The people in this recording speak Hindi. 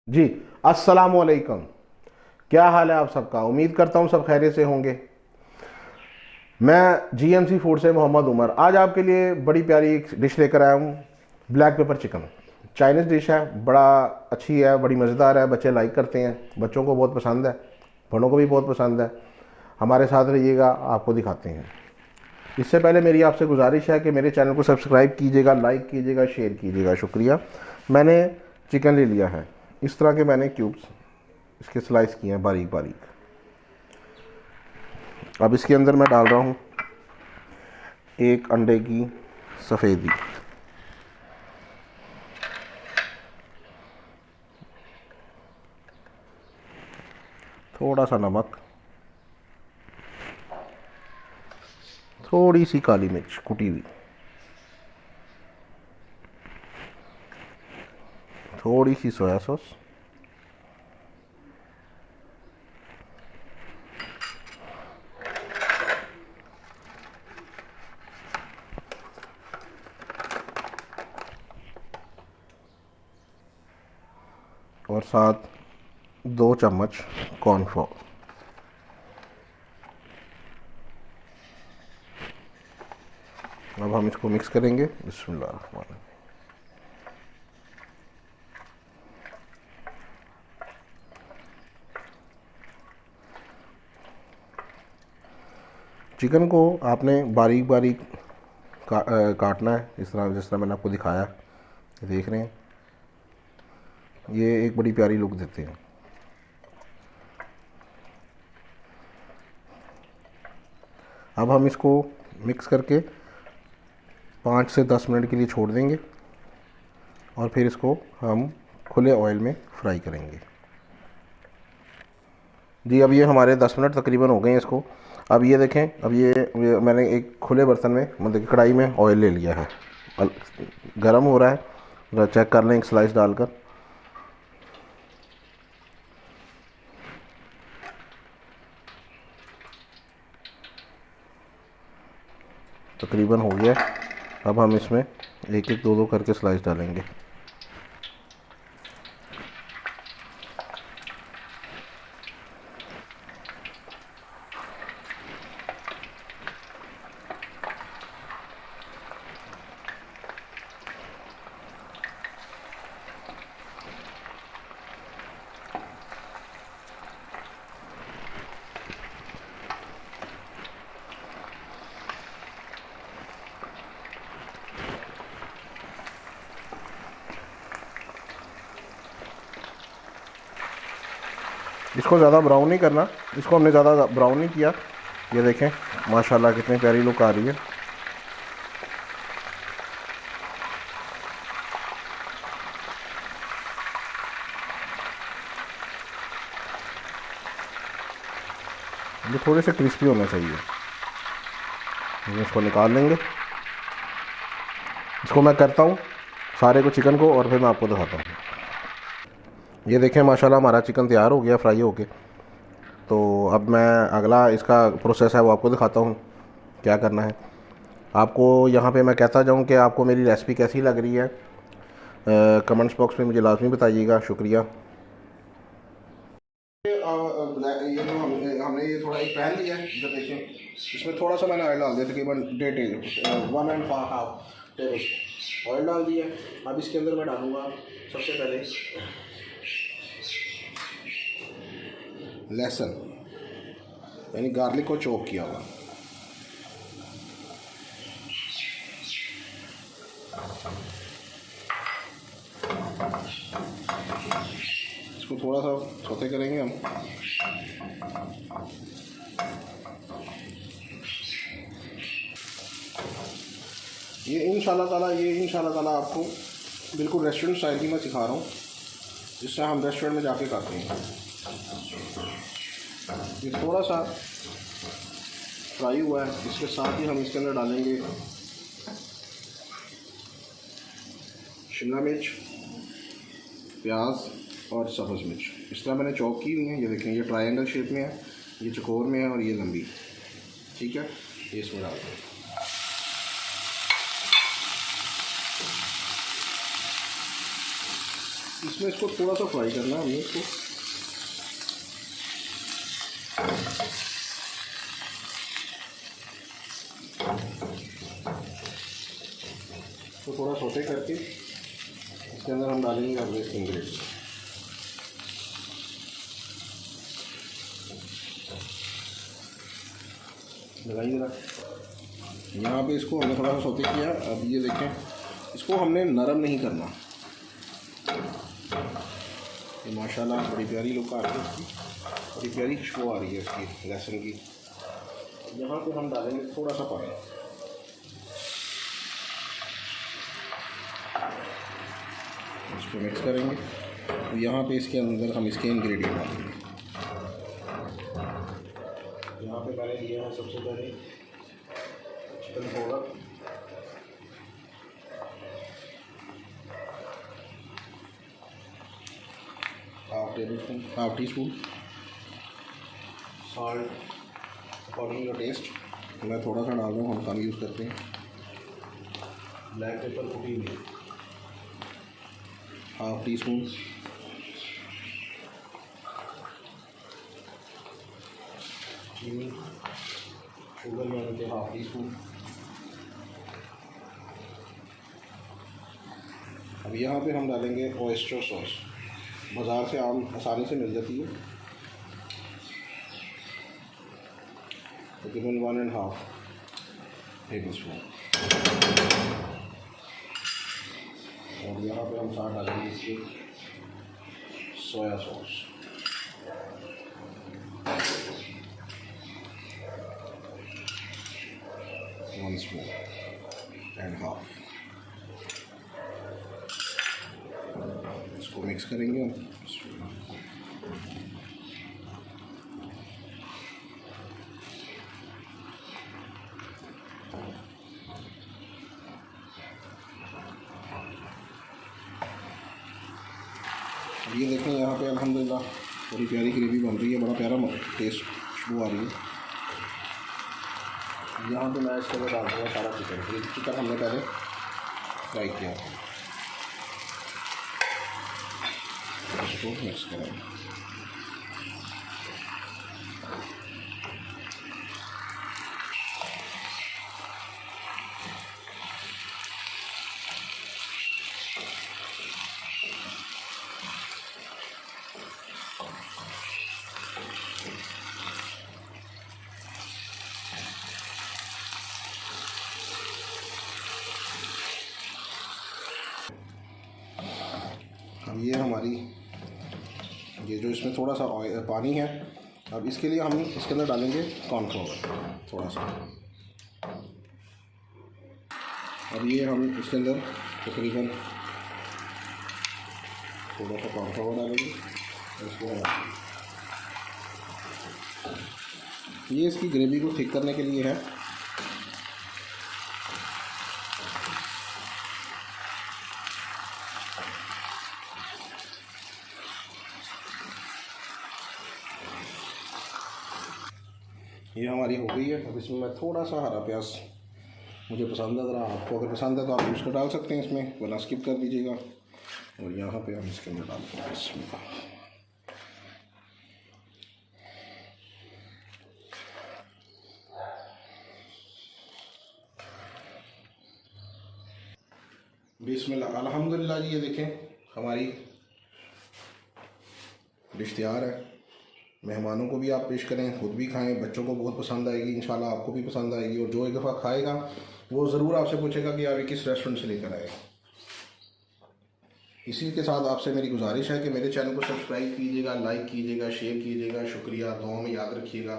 जी, अस्सलाम वालेकुम। क्या हाल है आप सबका? उम्मीद करता हूँ सब खैरियत से होंगे। मैं जीएमसी फूड से मोहम्मद उमर आज आपके लिए बड़ी प्यारी एक डिश लेकर आया हूँ। Black pepper chicken Chinese dish है, बड़ा अच्छी है, बड़ी मज़ेदार है, बच्चे लाइक करते हैं, बच्चों को बहुत पसंद है, बड़ों को भी बहुत पसंद है। हमारे साथ रहिएगा, आपको दिखाते हैं। इससे पहले मेरी आपसे गुजारिश है कि मेरे चैनल को सब्सक्राइब कीजिएगा, लाइक कीजिएगा, शेयर कीजिएगा। शुक्रिया। मैंने चिकन ले लिया है, इस तरह के मैंने क्यूब्स इसके स्लाइस किए हैं बारीक बारीक। अब इसके अंदर मैं डाल रहा हूँ एक अंडे की सफ़ेदी, थोड़ा सा नमक, थोड़ी सी काली मिर्च कुटी हुई, थोड़ी सी सोया सॉस, और साथ 2 चम्मच कॉर्नफ्लोर। अब हम इसको मिक्स करेंगे। बिस्मिल्लाह। चिकन को आपने बारीक बारीक काटना है, इस तरह जिस तरह मैंने आपको दिखाया। देख रहे हैं, ये एक बड़ी प्यारी लुक देते हैं। अब हम इसको मिक्स करके 5 से 10 मिनट के लिए छोड़ देंगे और फिर इसको हम खुले ऑयल में फ्राई करेंगे। जी, अब ये हमारे 10 मिनट तकरीबन हो गए हैं इसको। अब ये देखें, अब ये मैंने एक खुले बर्तन में, मतलब कि कढ़ाई में ऑयल ले लिया है, गरम हो रहा है। ज़रा चेक कर लें एक स्लाइस डालकर। तकरीबन हो गया। अब हम इसमें एक एक दो दो करके स्लाइस डालेंगे। इसको ज़्यादा ब्राउन नहीं करना, इसको हमने ज़्यादा ब्राउन नहीं किया। ये देखें, माशाल्लाह कितनी प्यारी लुक आ रही है। ये थोड़े से क्रिस्पी होना चाहिए। हम इसको निकाल लेंगे। इसको मैं करता हूँ सारे को, चिकन को, और फिर मैं आपको दिखाता हूँ। ये देखें, माशाल्लाह हमारा चिकन तैयार हो गया फ्राई होके। तो अब मैं अगला इसका प्रोसेस है वो आपको दिखाता हूँ क्या करना है। आपको यहाँ पे मैं कहता जाऊँ कि आपको मेरी रेसिपी कैसी लग रही है, कमेंट्स बॉक्स में मुझे लाजमी बताइएगा। शुक्रिया। ये जो हमने ये थोड़ा एक पैन लिया है, जो देखें, इसमें थोड़ा सा मैंने ऑयल डाल दिया, तकरीबन 1.5 टेबल ऑयल डाल दिया। अब इसके अंदर मैं डालूँगा सबसे पहले लहसुन, यानी गार्लिक को चॉप किया हुआ। इसको थोड़ा सा सौते करेंगे हम। ये इंशाल्लाह ताला आपको बिल्कुल रेस्टोरेंट स्टाइल की मैं सिखा रहा हूँ, जिससे हम रेस्टोरेंट में जाके खाते हैं। ये थोड़ा सा फ्राई हुआ है, इसके साथ ही हम इसके अंदर डालेंगे शिमला मिर्च, प्याज और सब्ज़ मिर्च। इस तरह मैंने चॉप की हुई है। ये देखें, ये ट्रायंगल शेप में है, ये चकोर में है, और ये लंबी। ठीक है, ये इसमें डाल दें। इसमें इसको थोड़ा सा फ्राई करना है हमने इसको। तो थोड़ा सोटे करके इसके अंदर हम डालेंगे अगले इंग्रेडिएंट। लगाइए जरा। यहाँ पे इसको हमने थोड़ा सा सोते किया। अब ये देखें, इसको हमने नरम नहीं करना। ये माशाल्लाह बड़ी प्यारी लुक आ रही है इसकी, बड़ी प्यारी खुशबू आ रही है इसकी लहसुन की। यहाँ पे हम डालेंगे थोड़ा सा पानी। इसको मिक्स करेंगे। तो यहाँ पे इसके अंदर हम इसके इंग्रेडिएंट डालेंगे। यहाँ पे मैंने लिया है सबसे पहले chicken powder, half teaspoon salt according your taste. मैं थोड़ा सा डाल रहा हूँ, हम कम यूज़ करते हैं। ब्लैक पेपर कुटी हुई हाफ टी स्पून, चीनी शुगर मैंने के हाफ टी स्पून। अब यहाँ पे हम डालेंगे ऑयस्टर सॉस, बाज़ार से आम आसानी से मिल जाती है। तकरीबन 1.5 टेबल स्पून। और यहाँ पे हम साथ डालेंगे इसके soya sauce, one spoon and half. इसको मिक्स करेंगे हम। ये देखें, यहाँ पे अल्हम्दुलिल्लाह बड़ी प्यारी ग्रेवी बन रही है, बड़ा प्यारा टेस्ट खुशबू आ रही है। यहाँ पे मैं इसके अंदर डाल दूँगा सारा चिकन। ये चिकन हमने पहले फ्राई किया था, इसको मिक्स करेंगे। अब ये हमारी ये जो इसमें थोड़ा सा पानी है, अब इसके लिए हम इसके अंदर डालेंगे कॉर्नफ्लावर थोड़ा सा। अब ये हम इसके अंदर तकरीबन थोड़ा सा कॉर्नफ्लावर डालेंगे। इसको ये इसकी ग्रेवी को थिक करने के लिए है। ये हमारी हो गई है। अब इसमें मैं थोड़ा सा हरा प्याज, मुझे पसंद है, ज़रा आपको अगर पसंद है तो आप उसको डाल सकते हैं इसमें, वरना स्किप कर दीजिएगा। और यहाँ पे हम इसके अंदर डालते हैं इसमें बिस्मिल्लाह। अल्हम्दुलिल्लाह जी, ये देखें हमारी डिश तैयार है। मेहमानों को भी आप पेश करें, खुद भी खाएं, बच्चों को बहुत पसंद आएगी, इंशाल्लाह आपको भी पसंद आएगी। और जो एक दफ़ा खाएगा वो ज़रूर आपसे पूछेगा कि आप ये किस रेस्टोरेंट से लेकर आए। इसी के साथ आपसे मेरी गुजारिश है कि मेरे चैनल को सब्सक्राइब कीजिएगा, लाइक कीजिएगा, शेयर कीजिएगा। शुक्रिया, दुआ में याद रखिएगा।